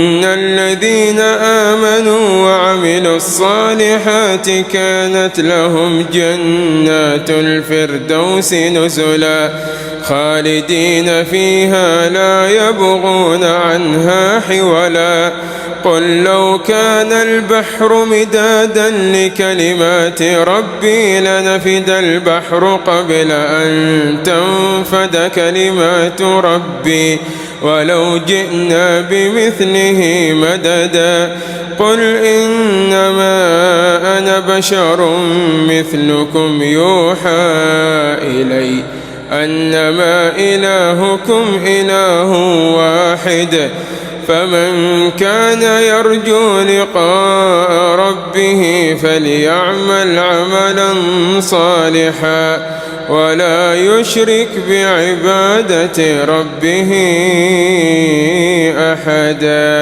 إن الذين آمنوا وعملوا الصالحات كانت لهم جنات الفردوس نزلا خالدين فيها لا يبغون عنها حولا قل لو كان البحر مدادا لكلمات ربي لنفد البحر قبل أن تنفد كلمات ربي ولو جئنا بمثله مددا قل إنما أنا بشر مثلكم يوحى إلي أنما إلهكم إله واحد فمن كان يرجو لقاء ربه فليعمل عملا صالحا ولا يشرك بعبادة ربه أحدا.